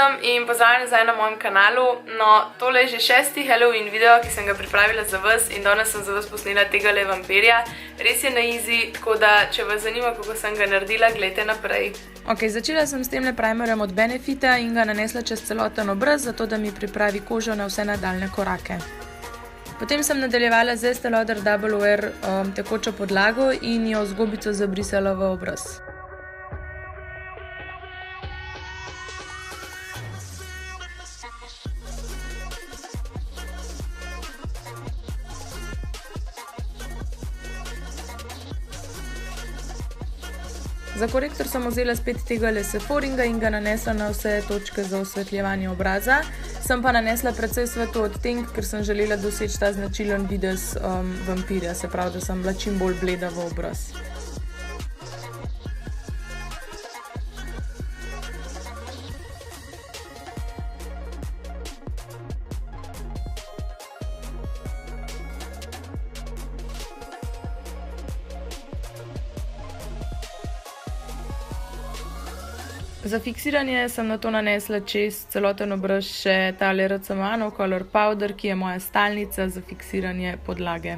vsem in pozdravljeni nazaj na mojem kanalu. No, tole je že 6. Halloween video, ki sem ga pripravila za vas in danes sem za vas posnela tegale vampirja. Res je na easy, tako da če vas zanima, kako sem ga naredila, gledajte naprej. Ok, začela sem s temle primerjem od Benefita in ga nanesla čez celoten obraz, zato da mi pripravi kožo na vse nadaljne korake. Potem sem nadaljevala z Estée Lauder Double Wear tekočo podlago in jo z gobico zabrisala v obraz. Za korektor sem vzela spet tegale Sephoringa in ga nanesla na vse točke za osvetljevanje obraza. Sem pa nanesla precej svetlo odtenek, ker sem želela doseči ta značilen videz vampirja, se pravi, da sem bila čim bolj bleda v obraz. Za fiksiranje sem nato nanesla čez celoten obraz še tale RCMA Color Powder, ki je moja stalnica za fiksiranje podlage.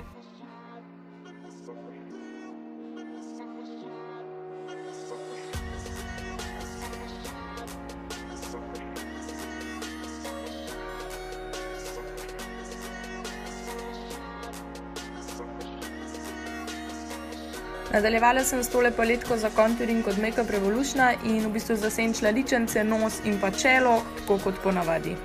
Nadaljevala sem s tole paletko za contouring od Makeup Revolutiona in v bistvu zasenčila ličence, nos in pa čelo, tako kot ponavadi.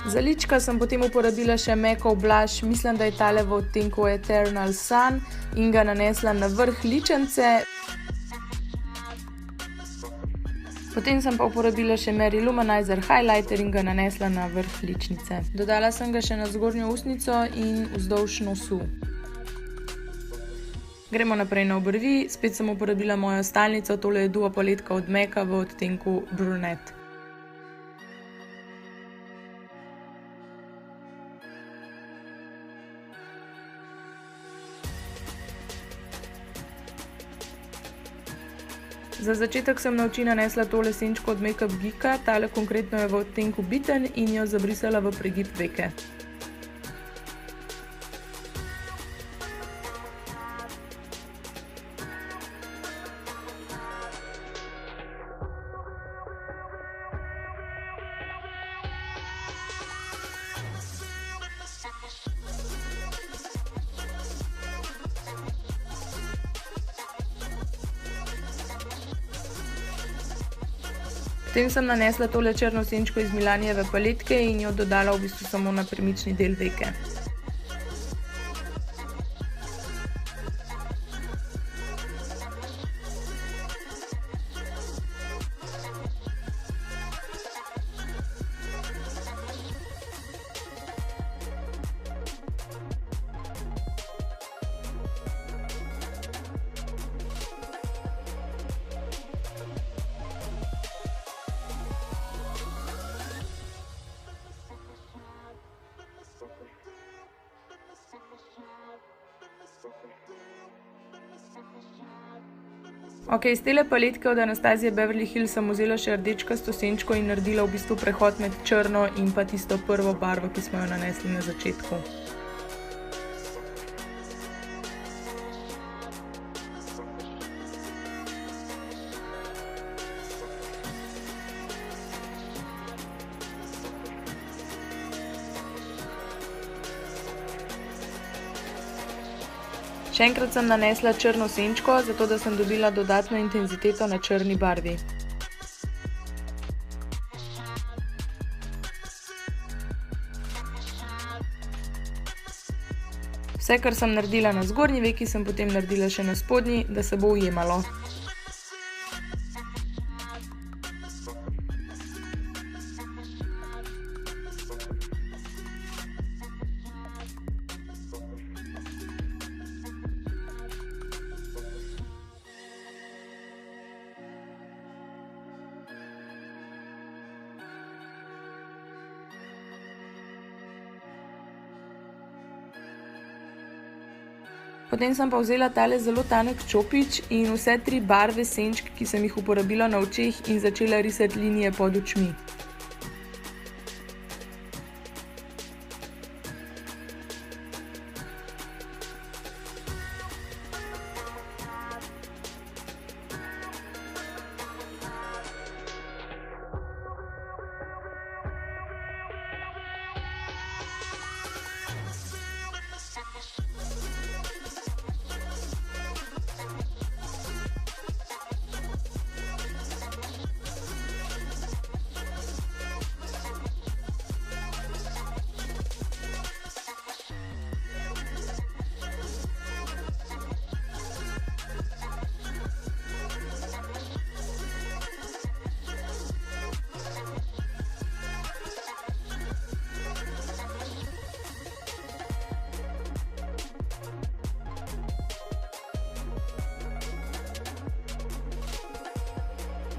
Za lička sem potem uporabila še Macov blush, mislim, da je tale v odtenku Eternal Sun in ga nanesla na vrh ličence. Potem sem pa uporabila še Mary Luminizer highlighter in ga nanesla na vrh ličnice. Dodala sem ga še na zgornjo ustnico in vzdolž nosu. Gremo naprej na obrvi, spet sem uporabila mojo stalnico, tole je Duo paletka od MAC-a v odtenku Brunette. Za začetek sem na oči nanesla tole senčko od Makeup Geeka, tale konkretno je v odtenku Bitten in jo zabrisala v pregib veke. Potem sem nanesla tole črno senčko iz Milanijeve paletke in jo dodala v bistvu samo na premični del veke. Ok, iz tele paletke od Anastasia Beverly Hills sem vzela še rdečkasto senčko in naredila v bistvu prehod med črno in pa tisto prvo barvo, ki smo jo nanesli na začetku. Še enkrat sem nanesla črno senčko, zato da sem dobila dodatno intenziteto na črni barvi. Vse, kar sem naredila na zgornji veki, sem potem naredila še na spodnji, da se bo ujemalo. Potem sem pa vzela tale zelo tanek čopič in vse 3 barve senčk, ki sem jih uporabila na očeh, in začela risati linije pod očmi.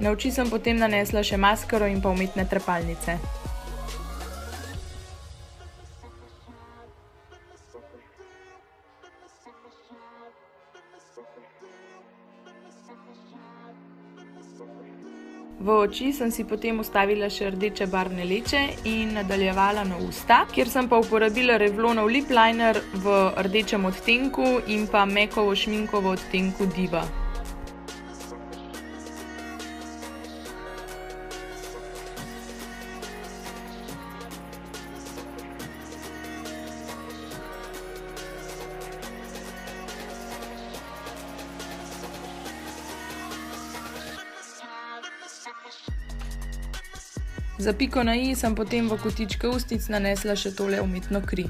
Na oči sem potem nanesla še maskaro in pa umetne trepalnice. V oči sem si potem vstavila še rdeče barvne leče in nadaljevala na usta, kjer sem pa uporabila Revlonov lip liner v rdečem odtenku in pa Macovo šminko v odtenku Diva. Za piko na i sem potem v kotičke ustnic nanesla še tole umetno kri.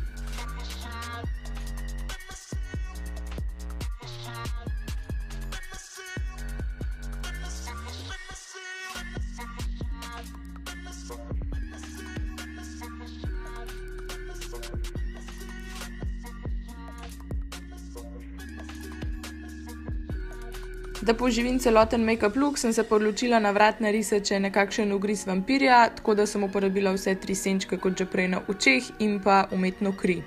Da poživim celoten make-up look, sem se pa odločila na vrat narisati še nekakšen ugriz vampirja, tako da sem uporabila vse 3 senčke kot že prej na očeh in pa umetno kri.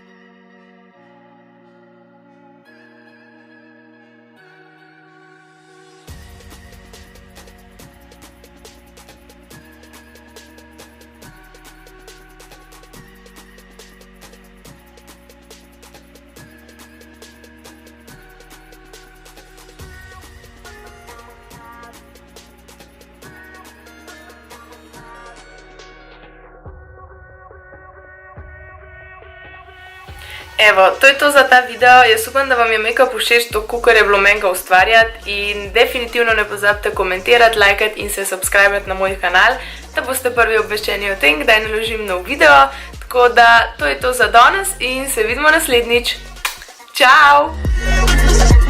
Evo, to je to za ta video. Jaz upam, da vam je make-up všeč, tako kot je bilo meni ga ustvarjati, in definitivno ne pozabite komentirati, lajkati in se subskrbati na moj kanal, da boste prvi obveščeni o tem, kdaj naložim nov video. Tako da to je to za danes in se vidimo naslednjič. Čau!